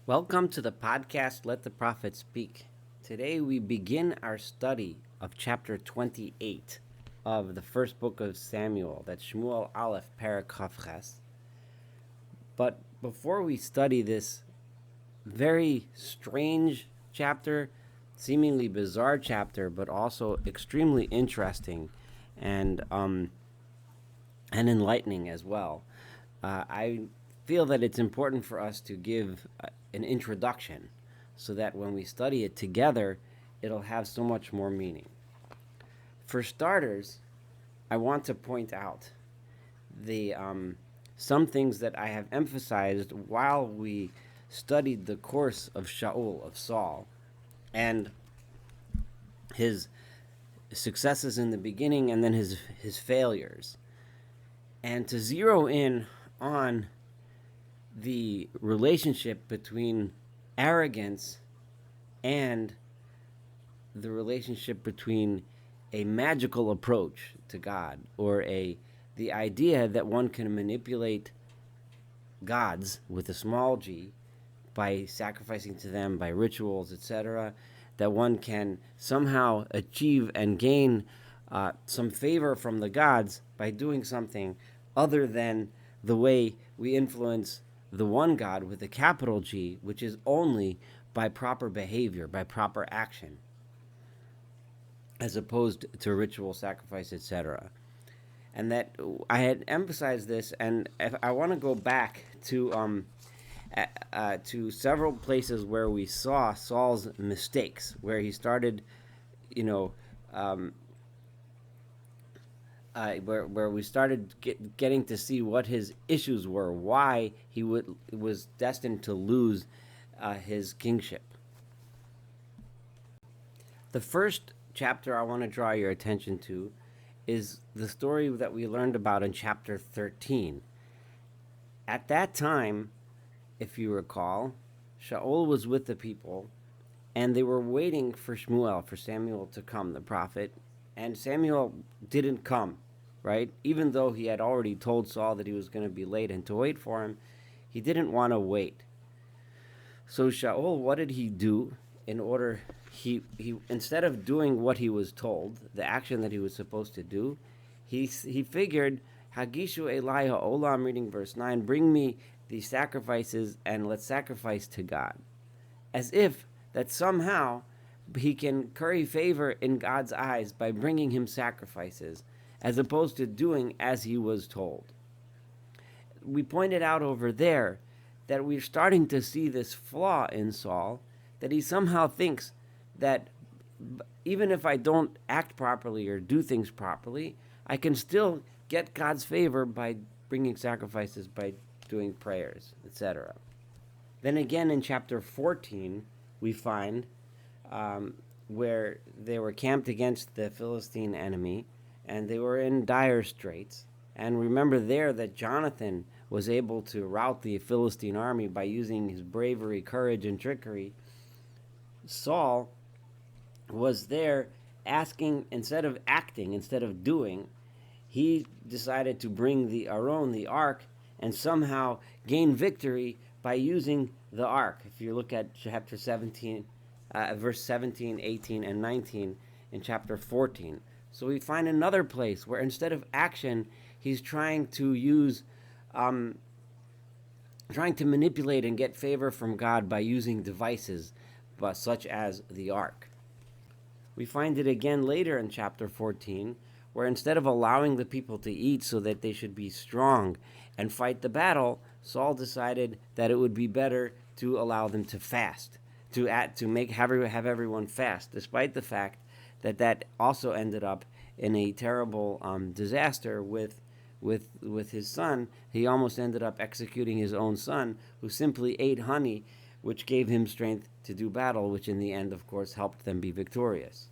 Welcome to the podcast, Let the Prophet Speak. Today we begin our study of chapter 28 of the first book of Samuel, that's Shmuel Aleph Perek Chaf Ches. But before we study this very strange chapter, seemingly bizarre chapter, but also extremely interesting and enlightening as well, I feel that it's important for us to give an introduction so that when we study it together, it'll have so much more meaning. For starters, I want to point out the some things that I have emphasized while we studied the course of Shaul, of Saul, and his successes in the beginning and then his failures. And to zero in on the relationship between arrogance and the relationship between a magical approach to God, or the idea that one can manipulate gods with a small g by sacrificing to them, by rituals, etc., that one can somehow achieve and gain some favor from the gods by doing something other than the way we influence the one God with a capital G, which is only by proper behavior, by proper action, as opposed to ritual sacrifice, etc. And that I had emphasized this, and if I want to go back to several places where we saw Saul's mistakes, where he started, you know, where we started getting to see what his issues were, why he was destined to lose his kingship. The first chapter I want to draw your attention to is the story that we learned about in chapter 13. At that time, if you recall, Shaul was with the people, and they were waiting for Samuel to come, the prophet, and Samuel didn't come, right? Even though he had already told Saul that he was going to be late and to wait for him, he didn't want to wait. So Shaul, what did he do in order? He instead of doing what he was told, the action that he was supposed to do, he figured, Hagishu Elijah Ola, I'm reading verse 9, bring me the sacrifices and let's sacrifice to God. As if that somehow he can curry favor in God's eyes by bringing him sacrifices, as opposed to doing as he was told. We pointed out over there that we're starting to see this flaw in Saul, that he somehow thinks that even if I don't act properly or do things properly, I can still get God's favor by bringing sacrifices, by doing prayers, etc. Then again in chapter 14, we find where they were camped against the Philistine enemy, and they were in dire straits. And remember there that Jonathan was able to rout the Philistine army by using his bravery, courage, and trickery. Saul was there asking, instead of acting, instead of doing, he decided to bring the Aron, the ark, and somehow gain victory by using the ark. If you look at chapter 17, verse 17, 18, and 19 in chapter 14. So we find another place where instead of action, he's trying to use, trying to manipulate and get favor from God by using devices, such as the ark. We find it again later in chapter 14, where instead of allowing the people to eat so that they should be strong and fight the battle, Saul decided that it would be better to allow them to fast, to have everyone fast, despite the fact that also ended up in a terrible disaster with his son. He almost ended up executing his own son, who simply ate honey, which gave him strength to do battle, which in the end, of course, helped them be victorious.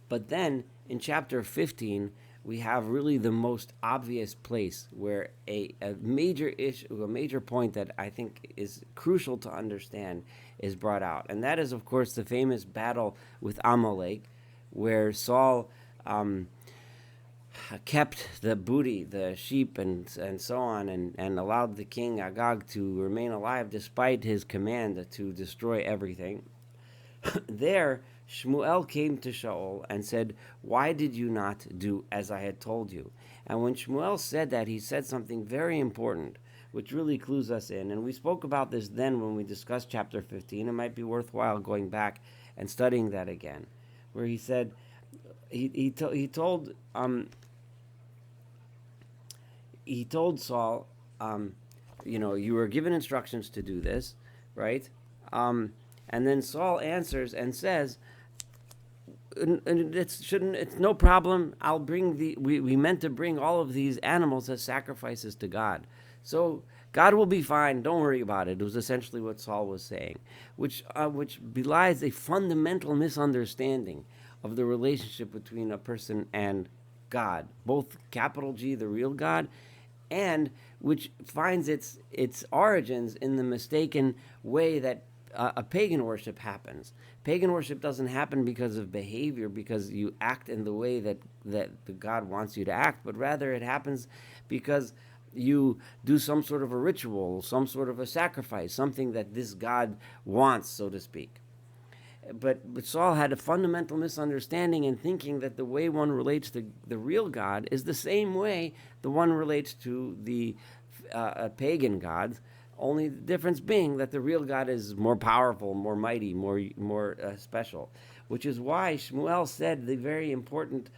But then, in chapter 15, we have really the most obvious place where a major issue, a major point that I think is crucial to understand is brought out. And that is, of course, the famous battle with Amalek, where Saul kept the booty, the sheep, and so on, and allowed the king Agag to remain alive despite his command to destroy everything. There, Shmuel came to Shaul and said, "Why did you not do as I had told you?" And when Shmuel said that, he said something very important, which really clues us in. And we spoke about this then when we discussed chapter 15. It might be worthwhile going back and studying that again, where he said, he told Saul, you were given instructions to do this, right? And then Saul answers and says, it's no problem. I'll bring we meant to bring all of these animals as sacrifices to God. So God will be fine. Don't worry about it. It was essentially what Saul was saying, which belies a fundamental misunderstanding of the relationship between a person and God, both capital G, the real God, and which finds its origins in the mistaken way that a pagan worship happens. Pagan worship doesn't happen because of behavior, because you act in the way that the God wants you to act, but rather it happens because you do some sort of a ritual, some sort of a sacrifice, something that this God wants, so to speak. But Saul had a fundamental misunderstanding in thinking that the way one relates to the real God is the same way the one relates to the pagan gods, only the difference being that the real God is more powerful, more mighty, more special, which is why Shmuel said the very important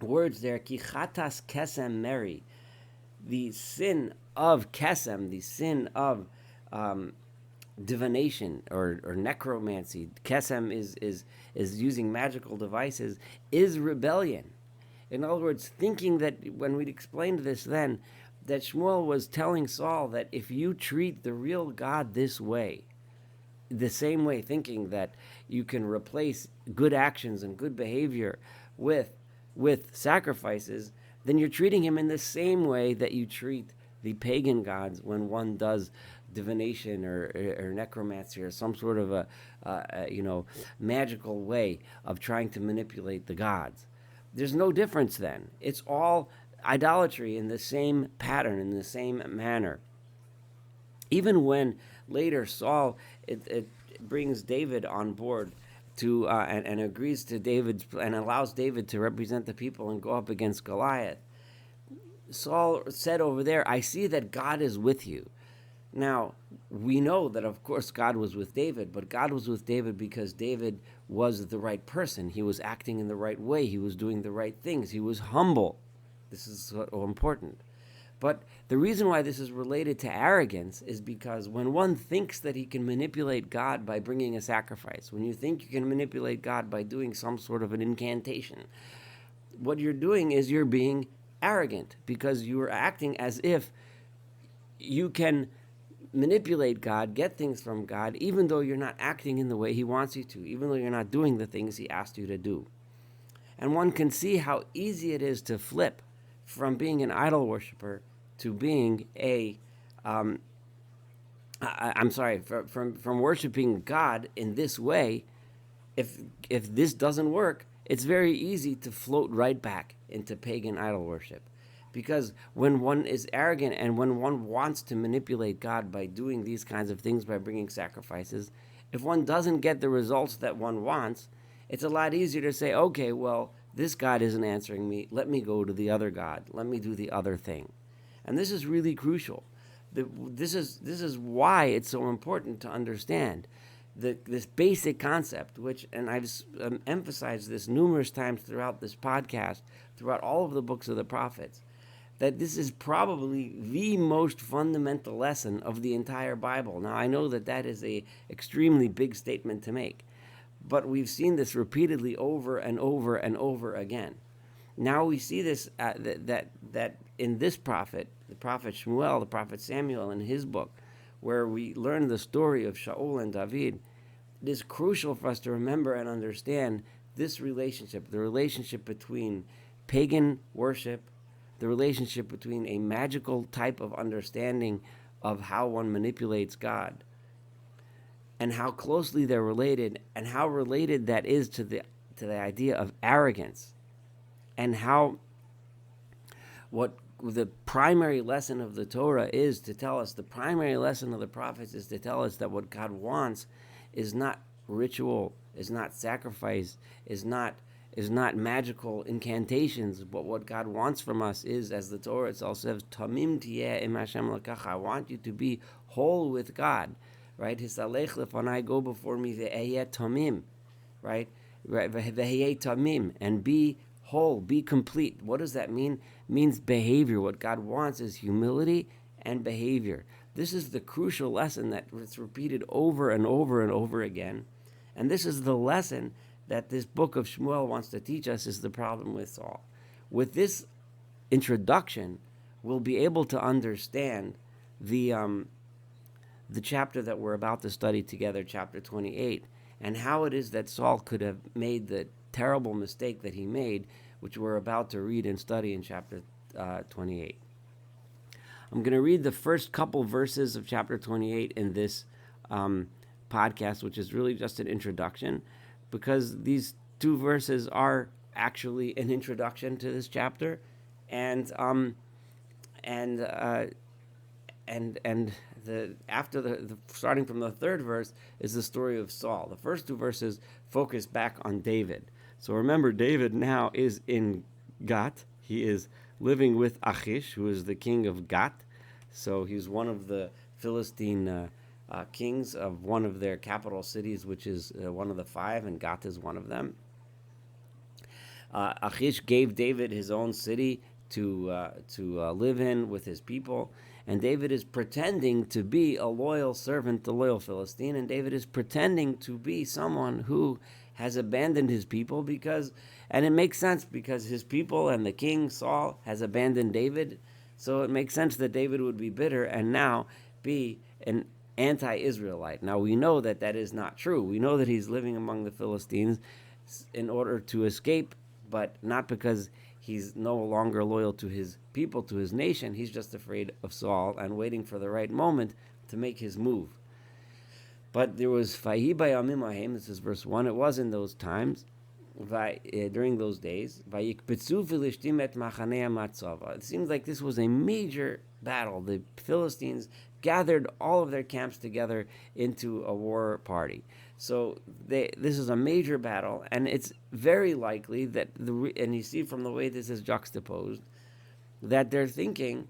words there, ki chatas kesem meri, the sin of kesem, the sin of divination or necromancy. Kesem is using magical devices, is rebellion. In other words, thinking that, when we explained this then, that Shmuel was telling Saul that if you treat the real God this way, the same way, thinking that you can replace good actions and good behavior with sacrifices, then you're treating him in the same way that you treat the pagan gods when one does divination or necromancy or some sort of a magical way of trying to manipulate the gods. There's no difference then. It's all idolatry in the same pattern, in the same manner. Even when later Saul it brings David on board to and agrees to David's and allows David to represent the people and go up against Goliath, Saul said over there, "I see that God is with you." Now, we know that, of course, God was with David, but God was with David because David was the right person. He was acting in the right way. He was doing the right things. He was humble. This is so important. But the reason why this is related to arrogance is because when one thinks that he can manipulate God by bringing a sacrifice, when you think you can manipulate God by doing some sort of an incantation, what you're doing is you're being arrogant, because you are acting as if you can manipulate God, get things from God, even though you're not acting in the way he wants you to, even though you're not doing the things he asked you to do. And one can see how easy it is to flip from being an idol worshiper to being from worshiping God in this way. If this doesn't work, it's very easy to float right back into pagan idol worship. Because when one is arrogant and when one wants to manipulate God by doing these kinds of things, by bringing sacrifices, if one doesn't get the results that one wants, it's a lot easier to say, okay, well, this God isn't answering me. Let me go to the other God. Let me do the other thing. And this is really crucial. This is why it's so important to understand this basic concept, which, and I've emphasized this numerous times throughout this podcast, throughout all of the books of the prophets, that this is probably the most fundamental lesson of the entire Bible. Now, I know that is a extremely big statement to make, but we've seen this repeatedly over and over and over again. Now we see this that in this prophet, the prophet Shmuel, the prophet Samuel, in his book, where we learn the story of Shaul and David. It is crucial for us to remember and understand this relationship, the relationship between pagan worship, the relationship between a magical type of understanding of how one manipulates God, and how closely they're related, and how related that is to the idea of arrogance and how what the primary lesson of the Torah is to tell us, the primary lesson of the prophets is to tell us that what God wants is not ritual, is not sacrifice, is not magical incantations, but what God wants from us is, as the Torah itself says, Tamim tiyeh im Hashem lekach. I want you to be whole with God, right? Hisalech lefanai, go before me, ve'ehyeh tamim, right? Ve'ehyeh tamim, and be whole, be complete. What does that mean? It means behavior. What God wants is humility and behavior. This is the crucial lesson that is repeated over and over and over again. And this is the lesson that this book of Shmuel wants to teach us, is the problem with Saul. With this introduction, we'll be able to understand the chapter that we're about to study together, chapter 28, and how it is that Saul could have made the terrible mistake that he made, which we're about to read and study in chapter 28. I'm going to read the first couple verses of chapter 28 in this podcast, which is really just an introduction, because these two verses are actually an introduction to this chapter, and starting from the third verse is the story of Saul. The first two verses focus back on David. So remember, David now is in Gat. He is living with Achish, who is the king of Gat. So he's one of the Philistine kings of one of their capital cities, which is one of the five, and Gat is one of them. Achish gave David his own city to live in with his people, and David is pretending to be a loyal servant, the loyal Philistine, and David is pretending to be someone who has abandoned his people, and it makes sense because his people and the king Saul has abandoned David, so it makes sense that David would be bitter and now be an anti-Israelite. Now we know that that is not true. We know that he's living among the Philistines in order to escape, but not because he's no longer loyal to his people, to his nation. He's just afraid of Saul and waiting for the right moment to make his move. But there was Vahi bayamim ahem, this is verse 1, it was in those times, during those days, Vayikbetzu Philishtim et machanei matzava. It seems like this was a major battle. The Philistines gathered all of their camps together into a war party. So this is a major battle, and it's very likely that, and you see from the way this is juxtaposed, that they're thinking,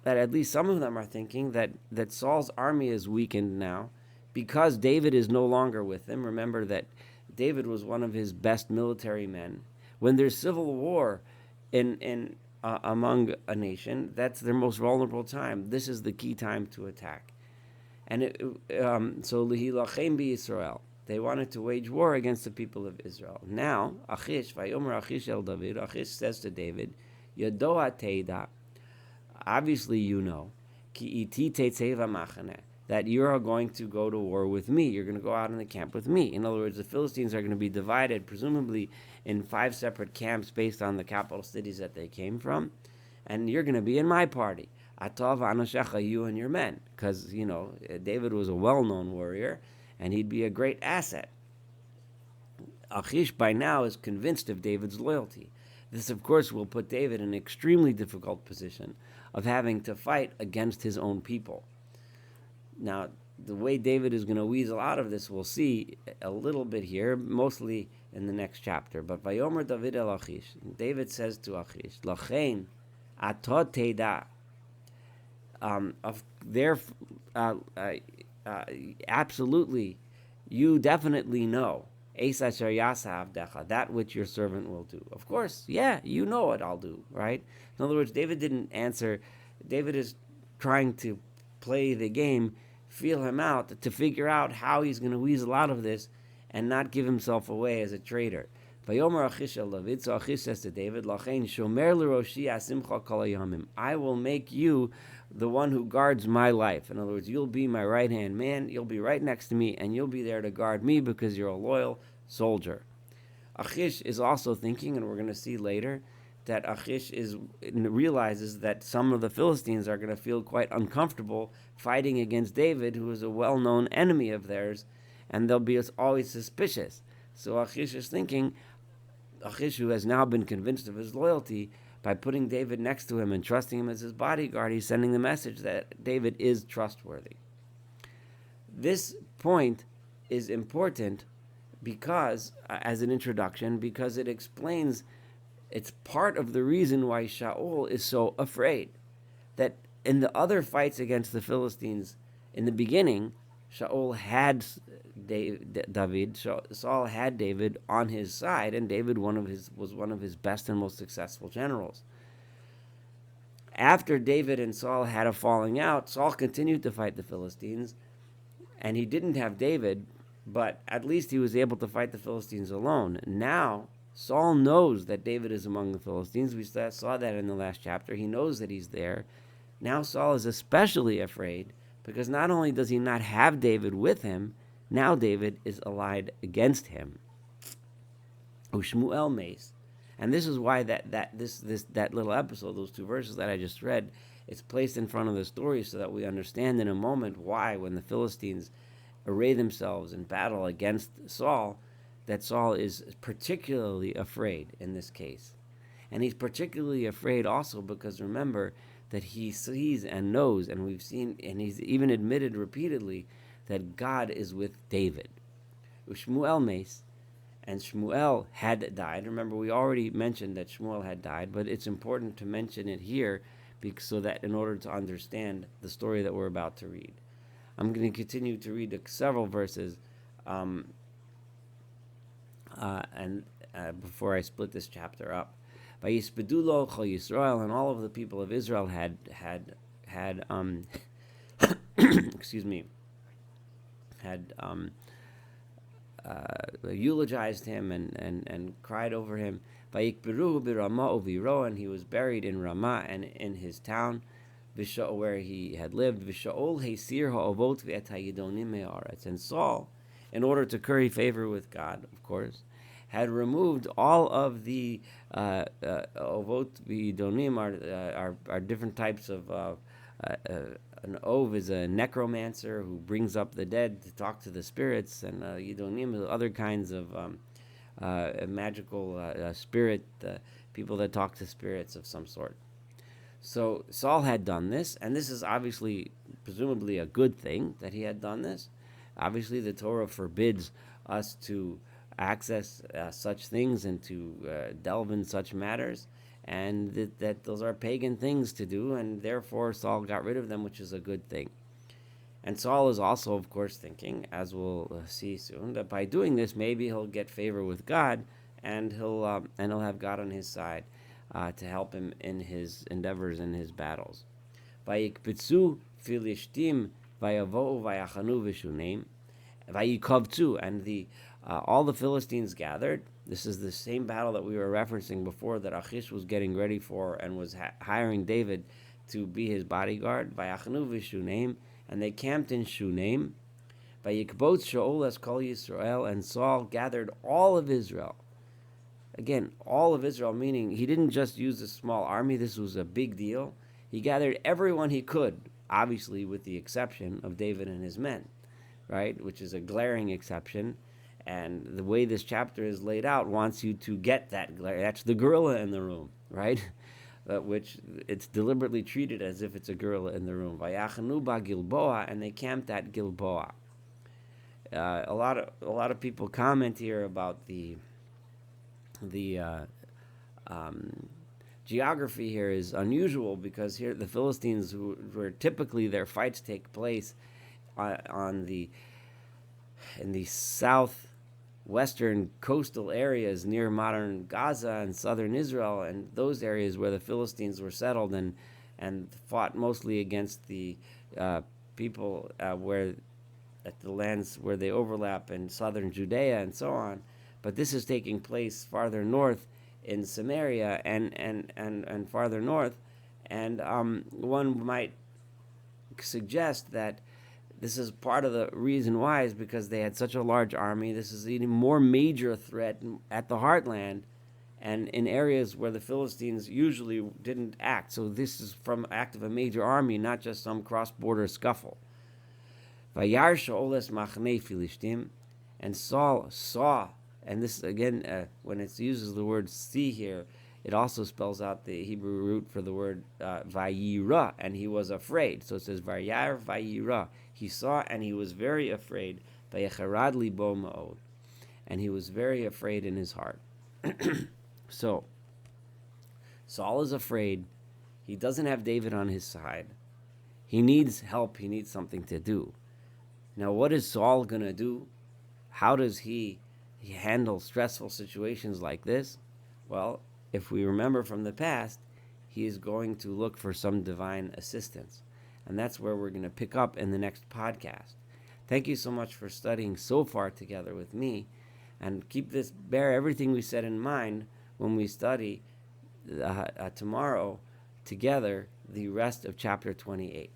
that at least some of them are thinking, that Saul's army is weakened now because David is no longer with them. Remember that David was one of his best military men. When there's civil war among a nation, that's their most vulnerable time. This is the key time to attack. And so Lihilachem b'Yisrael, they wanted to wage war against the people of Israel. Now, Achish, Vayomer Achish el David, Achish says to David, Yadoa teida, obviously you know, ki iti tetzeva machaneh, that you are going to go to war with me. You're going to go out in the camp with me. In other words, the Philistines are going to be divided, presumably in 5 separate camps based on the capital cities that they came from, and you're going to be in my party. Atov anoshecha, you and your men, because David was a well-known warrior, and he'd be a great asset. Achish by now is convinced of David's loyalty. This, of course, will put David in an extremely difficult position of having to fight against his own people. Now, the way David is going to weasel out of this, we'll see a little bit here, mostly in the next chapter. But Vayomer David el Achish, David says to Achish, Lachein atot teida, absolutely, you definitely know, that which your servant will do. Of course, yeah, you know what I'll do, right? In other words, David didn't answer. David is trying to play the game, feel him out, to figure out how he's going to weasel out of this and not give himself away as a traitor. Vayomer Achish el David, so Achish says to David, Lachein shomer l'roshi asimcha kol hayamim, I will make you the one who guards my life. In other words, you'll be my right-hand man, you'll be right next to me, and you'll be there to guard me because you're a loyal soldier. Achish is also thinking, and we're going to see later, that Achish realizes that some of the Philistines are going to feel quite uncomfortable fighting against David, who is a well-known enemy of theirs, and they'll be always suspicious. So Achish is thinking, Achish, who has now been convinced of his loyalty by putting David next to him and trusting him as his bodyguard, he's sending the message that David is trustworthy. This point is important because, as an introduction, because it explains, it's part of the reason why Shaul is so afraid. That in the other fights against the Philistines, in the beginning, Shaul had Saul had David on his side, and David was one of his best and most successful generals. After David and Saul had a falling out, Saul continued to fight the Philistines, and he didn't have David, but at least he was able to fight the Philistines alone. Now, Saul knows that David is among the Philistines. We saw that in the last chapter. He knows that he's there. Now Saul is especially afraid because not only does he not have David with him, now David is allied against him. Shmuel mace. And this is why that little episode, those two verses that I just read, it's placed in front of the story so that we understand in a moment why, when the Philistines array themselves in battle against Saul, that Saul is particularly afraid in this case. And he's particularly afraid also because, remember, that he sees and knows, and we've seen, and he's even admitted repeatedly, that God is with David. Shmuel mace, and Shmuel had died. Remember, we already mentioned that Shmuel had died, but it's important to mention it here so that in order to understand the story that we're about to read. I'm going to continue to read several verses before I split this chapter up. Vayispedulo chol Yisrael, and all of the people of Israel had excuse me, had eulogized him and cried over him. Vayikberuhu b'Ramah uviro, and he was buried in Ramah and in his town, where he had lived. V'Shaol heisir ha'ovot v'et hayidonim me'aretz, and Saul, in order to curry favor with God, of course, had removed all of the ovot v'yidonim are different types of an ov is a necromancer who brings up the dead to talk to the spirits, and yidonim is other kinds of magical spirit people that talk to spirits of some sort. So Saul had done this, and this is obviously, presumably, a good thing that he had done this. Obviously, the Torah forbids us to access such things and to delve in such matters, and that those are pagan things to do, and therefore Saul got rid of them, which is a good thing. And Saul is also, of course, thinking, as we'll see soon, that by doing this, maybe he'll get favor with God, and he'll have God on his side to help him in his endeavors in his battles. Vayikbitzu Filishtim vayavohu vayachanu v'shuneim vayikavtzu, and all the Philistines gathered. This is the same battle that we were referencing before, that Achish was getting ready for and was hiring David to be his bodyguard. Vayachanu v'shuneim, and they camped in Shunem. Vayikbot Shaul es kol Yisrael, and Saul gathered all of Israel. Again, all of Israel, meaning he didn't just use a small army. This was a big deal. He gathered everyone he could, obviously with the exception of David and his men, right? Which is a glaring exception. And the way this chapter is laid out wants you to get that glare. That's the gorilla in the room, right? Which it's deliberately treated as if it's a gorilla in the room. Vayachanu ba Gilboa, and they camped at Gilboa. A lot of people comment here about the geography here is unusual, because here the Philistines, where typically their fights take place in the southwestern coastal areas near modern Gaza and southern Israel, and those areas where the Philistines were settled and fought mostly against the people where at the lands where they overlap in southern Judea and so on. But this is taking place farther north in Samaria and farther north, and one might suggest that this is part of the reason why is because they had such a large army. This is an even more major threat at the heartland and in areas where the Philistines usually didn't act. So this is from act of a major army, not just some cross-border scuffle. Vayar Shaul es machnei Philistим, and Saul saw and this again, when it uses the word see here, it also spells out the Hebrew root for the word vayira, and he was afraid. So it says vayar vayira. He saw and he was very afraid. Vayecharad libo ma'od, and he was very afraid in his heart. So Saul is afraid. He doesn't have David on his side. He needs help. He needs something to do. Now, what is Saul going to do? How does he handle stressful situations like this? Well, if we remember from the past, he is going to look for some divine assistance. And that's where we're going to pick up in the next podcast. Thank you so much for studying so far together with me. And bear everything we said in mind when we study tomorrow together the rest of chapter 28.